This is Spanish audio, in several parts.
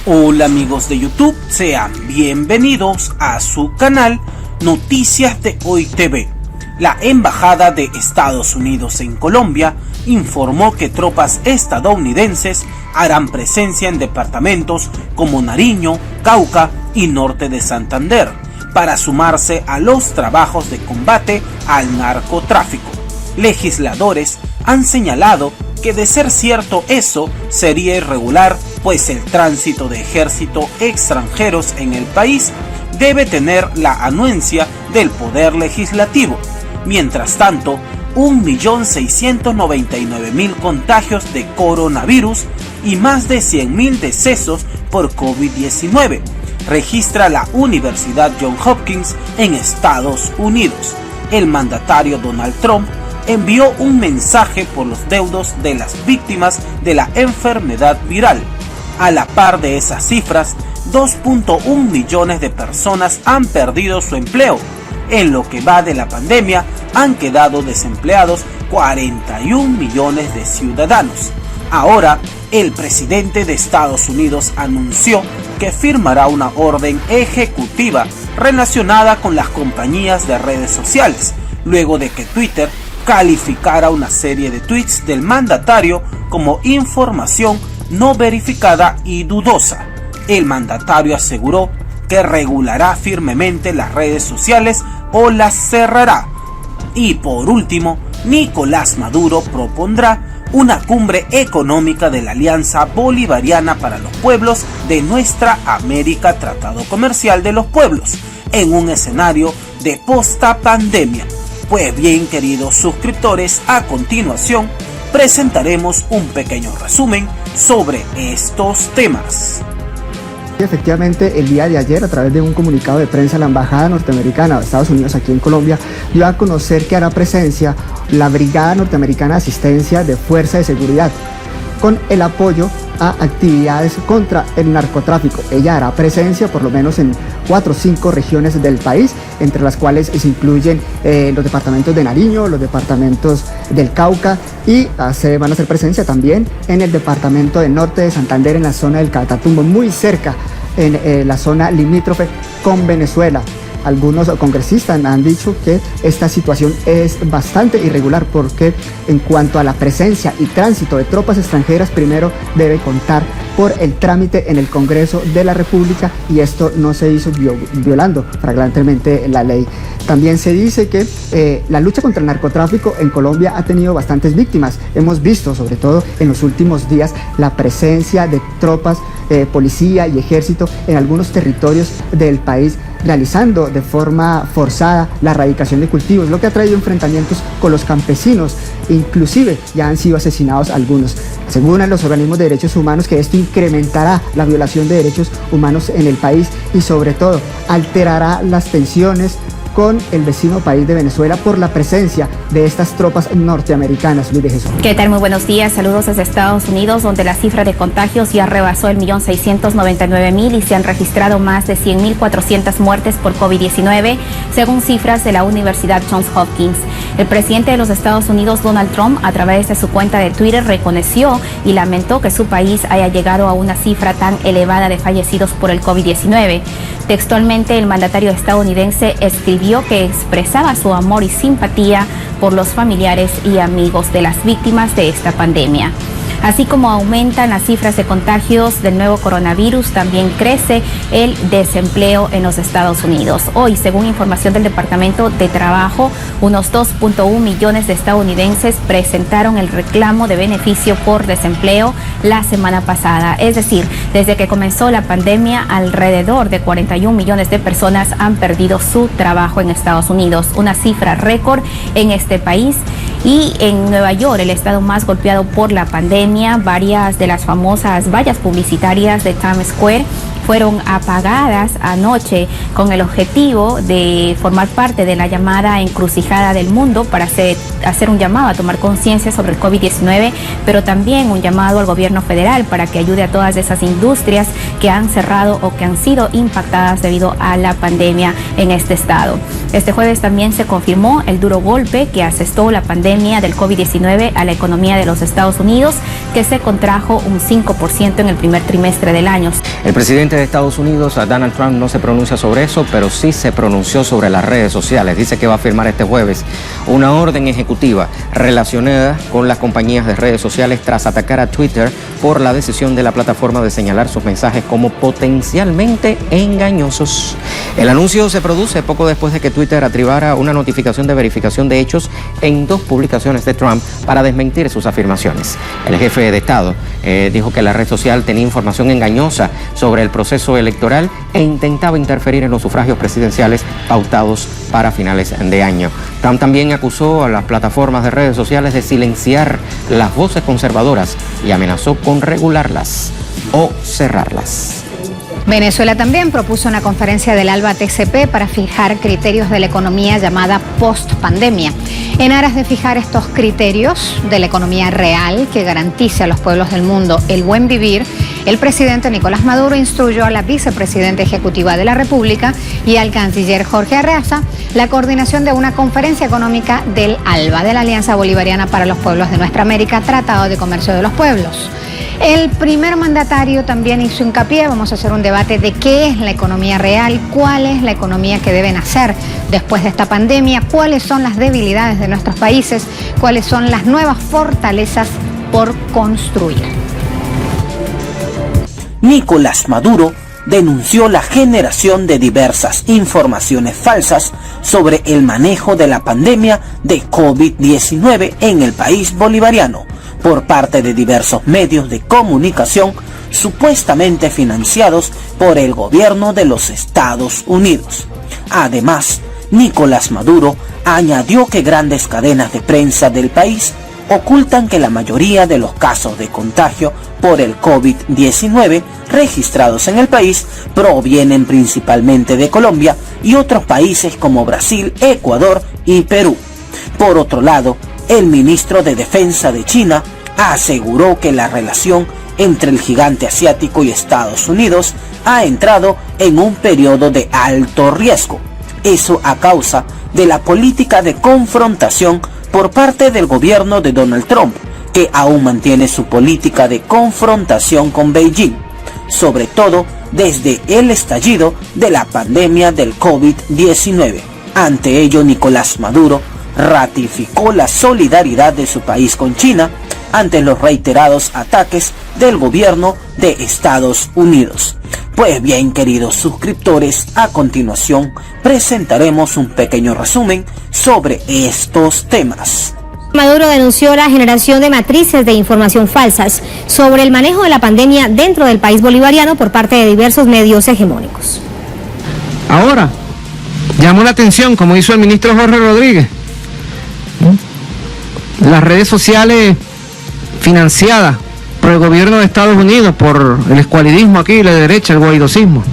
Hola amigos de YouTube, sean bienvenidos a su canal Noticias de Hoy TV. La Embajada de Estados Unidos en Colombia informó que tropas estadounidenses harán presencia en departamentos como Nariño, Cauca y norte de Santander para sumarse a los trabajos de combate al narcotráfico. Legisladores han señalado que de ser cierto eso sería irregular, pues el tránsito de ejército extranjeros en el país debe tener la anuencia del Poder Legislativo. Mientras tanto, 1.699.000 contagios de coronavirus y más de 100.000 decesos por COVID-19 registra la Universidad Johns Hopkins en Estados Unidos. El mandatario Donald Trump envió un mensaje por los deudos de las víctimas de la enfermedad viral. A la par de esas cifras, 2.1 millones de personas han perdido su empleo. En lo que va de la pandemia, han quedado desempleados 41 millones de ciudadanos. Ahora, el presidente de Estados Unidos anunció que firmará una orden ejecutiva relacionada con las compañías de redes sociales, luego de que Twitter calificara una serie de tweets del mandatario como información no verificada y dudosa. El mandatario aseguró que regulará firmemente las redes sociales o las cerrará. Y por último, Nicolás Maduro propondrá una cumbre económica de la Alianza Bolivariana para los Pueblos de Nuestra América, Tratado Comercial de los Pueblos, en un escenario de post-pandemia. Pues bien, queridos suscriptores, a continuación presentaremos un pequeño resumen sobre estos temas. Efectivamente, el día de ayer, a través de un comunicado de prensa, la Embajada Norteamericana de Estados Unidos aquí en Colombia dio a conocer que hará presencia la Brigada Norteamericana de Asistencia de Fuerza de Seguridad con el apoyo a actividades contra el narcotráfico. Ella hará presencia por lo menos en 4 o 5 regiones del país, entre las cuales se incluyen los departamentos de Nariño, los departamentos del Cauca y van a hacer presencia también en el departamento del norte de Santander, en la zona del Catatumbo, muy cerca en la zona limítrofe con Venezuela. Algunos congresistas han dicho que esta situación es bastante irregular porque en cuanto a la presencia y tránsito de tropas extranjeras, primero debe contar por el trámite en el Congreso de la República y esto no se hizo violando flagrantemente la ley. También se dice que la lucha contra el narcotráfico en Colombia ha tenido bastantes víctimas. Hemos visto, sobre todo en los últimos días, la presencia de tropas, policía y ejército en algunos territorios del país, realizando de forma forzada la erradicación de cultivos, lo que ha traído enfrentamientos con los campesinos. Inclusive ya han sido asesinados algunos. Aseguran los organismos de derechos humanos que esto incrementará la violación de derechos humanos en el país y sobre todo alterará las tensiones con el vecino país de Venezuela por la presencia de estas tropas norteamericanas. Luis de Jesús. ¿Qué tal? Muy buenos días. Saludos desde Estados Unidos, donde la cifra de contagios ya rebasó el 1.699.000 y se han registrado más de 100.400 muertes por COVID-19, según cifras de la Universidad Johns Hopkins. El presidente de los Estados Unidos, Donald Trump, a través de su cuenta de Twitter, reconoció y lamentó que su país haya llegado a una cifra tan elevada de fallecidos por el COVID-19. Textualmente, el mandatario estadounidense escribió que expresaba su amor y simpatía por los familiares y amigos de las víctimas de esta pandemia. Así como aumentan las cifras de contagios del nuevo coronavirus, también crece el desempleo en los Estados Unidos. Hoy, según información del Departamento de Trabajo, unos 2.1 millones de estadounidenses presentaron el reclamo de beneficio por desempleo la semana pasada. Es decir, desde que comenzó la pandemia, alrededor de 41 millones de personas han perdido su trabajo en Estados Unidos, una cifra récord en este país. Y en Nueva York, el estado más golpeado por la pandemia, varias de las famosas vallas publicitarias de Times Square fueron apagadas anoche con el objetivo de formar parte de la llamada encrucijada del mundo para hacer un llamado a tomar conciencia sobre el COVID-19, pero también un llamado al gobierno federal para que ayude a todas esas industrias que han cerrado o que han sido impactadas debido a la pandemia en este estado. Este jueves también se confirmó el duro golpe que asestó la pandemia del COVID-19 a la economía de los Estados Unidos, que se contrajo un 5% en el primer trimestre del año. El presidente de Estados Unidos, Donald Trump, no se pronuncia sobre eso, pero sí se pronunció sobre las redes sociales. Dice que va a firmar este jueves una orden ejecutiva relacionada con las compañías de redes sociales tras atacar a Twitter por la decisión de la plataforma de señalar sus mensajes como potencialmente engañosos. El anuncio se produce poco después de que Twitter activara una notificación de verificación de hechos en 2 publicaciones de Trump para desmentir sus afirmaciones. El jefe de Estado dijo que la red social tenía información engañosa sobre el proceso electoral e intentaba interferir en los sufragios presidenciales pautados para finales de año. Trump también acusó a las plataformas de redes sociales de silenciar las voces conservadoras y amenazó con regularlas o cerrarlas. Venezuela también propuso una conferencia del ALBA TCP para fijar criterios de la economía llamada post-pandemia. En aras de fijar estos criterios de la economía real que garantice a los pueblos del mundo el buen vivir, el presidente Nicolás Maduro instruyó a la vicepresidenta ejecutiva de la República y al canciller Jorge Arraza la coordinación de una conferencia económica del ALBA, de la Alianza Bolivariana para los Pueblos de Nuestra América, Tratado de Comercio de los Pueblos. El primer mandatario también hizo hincapié, vamos a hacer un debate de qué es la economía real, cuál es la economía que deben hacer después de esta pandemia, cuáles son las debilidades de nuestros países, cuáles son las nuevas fortalezas por construir. Nicolás Maduro denunció la generación de diversas informaciones falsas sobre el manejo de la pandemia de COVID-19 en el país bolivariano por parte de diversos medios de comunicación supuestamente financiados por el gobierno de los Estados Unidos. Además, Nicolás Maduro añadió que grandes cadenas de prensa del país ocultan que la mayoría de los casos de contagio por el COVID-19 registrados en el país provienen principalmente de Colombia y otros países como Brasil, Ecuador y Perú. Por otro lado, el ministro de Defensa de China aseguró que la relación entre el gigante asiático y Estados Unidos ha entrado en un periodo de alto riesgo. Eso a causa de la política de confrontación por parte del gobierno de Donald Trump, que aún mantiene su política de confrontación con Beijing, sobre todo desde el estallido de la pandemia del COVID-19. Ante ello, Nicolás Maduro ratificó la solidaridad de su país con China ante los reiterados ataques del gobierno de Estados Unidos. Pues bien, queridos suscriptores, a continuación presentaremos un pequeño resumen sobre estos temas. Maduro denunció la generación de matrices de información falsas sobre el manejo de la pandemia dentro del país bolivariano por parte de diversos medios hegemónicos. Ahora, llamó la atención, como hizo el ministro Jorge Rodríguez, las redes sociales financiadas por el gobierno de Estados Unidos, por el escualidismo aquí, la derecha, el guaidosismo.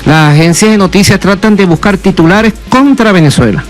Las agencias de noticias tratan de buscar titulares contra Venezuela,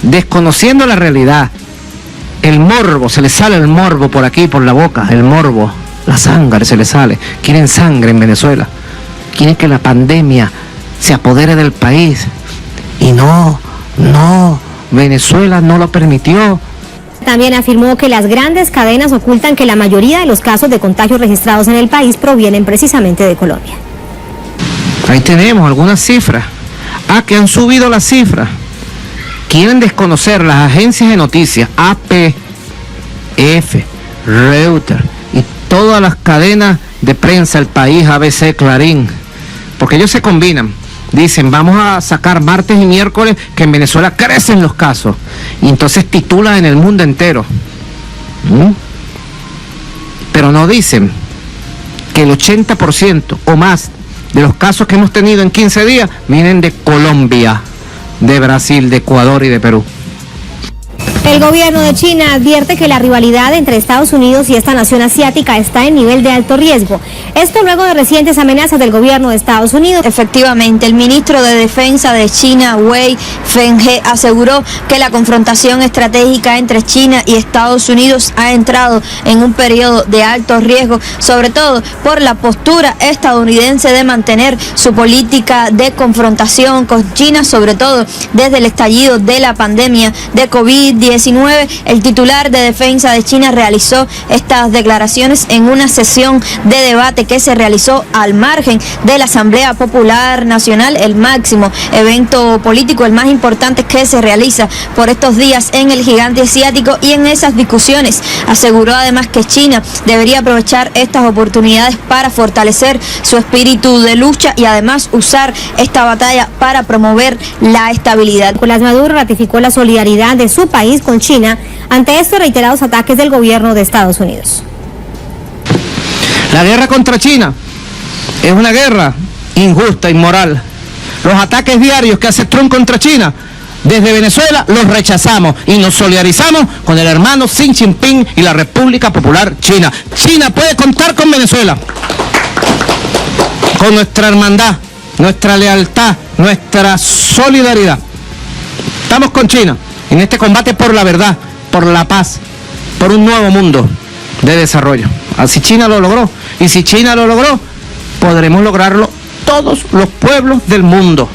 desconociendo la realidad. El morbo, se le sale el morbo por aquí, por la boca, el morbo, la sangre se le sale. Quieren sangre en Venezuela, quieren que la pandemia se apodere del país. Y no, Venezuela no lo permitió. También afirmó que las grandes cadenas ocultan que la mayoría de los casos de contagios registrados en el país provienen precisamente de Colombia. Ahí tenemos algunas cifras. Que han subido las cifras. Quieren desconocer las agencias de noticias, AP, F, Reuters y todas las cadenas de prensa, El País, ABC, Clarín, porque ellos se combinan. Dicen, vamos a sacar martes y miércoles que en Venezuela crecen los casos. Y entonces titulan en el mundo entero. Pero no dicen que el 80% o más de los casos que hemos tenido en 15 días vienen de Colombia, de Brasil, de Ecuador y de Perú. El gobierno de China advierte que la rivalidad entre Estados Unidos y esta nación asiática está en nivel de alto riesgo. Esto luego de recientes amenazas del gobierno de Estados Unidos. Efectivamente, el ministro de Defensa de China, Wei Fenghe, aseguró que la confrontación estratégica entre China y Estados Unidos ha entrado en un periodo de alto riesgo, sobre todo por la postura estadounidense de mantener su política de confrontación con China, sobre todo desde el estallido de la pandemia de COVID-19. El titular de Defensa de China realizó estas declaraciones en una sesión de debate que se realizó al margen de la Asamblea Popular Nacional, el máximo evento político, el más importante que se realiza por estos días en el gigante asiático, y en esas discusiones aseguró además que China debería aprovechar estas oportunidades para fortalecer su espíritu de lucha y además usar esta batalla para promover la estabilidad. Nicolás Maduro ratificó la solidaridad de su país con China ante estos reiterados ataques del gobierno de Estados Unidos. La guerra contra China es una guerra injusta, inmoral. Los ataques diarios que hace Trump contra China, desde Venezuela los rechazamos y nos solidarizamos con el hermano Xi Jinping y la República Popular China. China puede contar con Venezuela, con nuestra hermandad, nuestra lealtad, nuestra solidaridad. Estamos con China en este combate por la verdad, por la paz, por un nuevo mundo de desarrollo. Así China lo logró, y si China lo logró, podremos lograrlo todos los pueblos del mundo.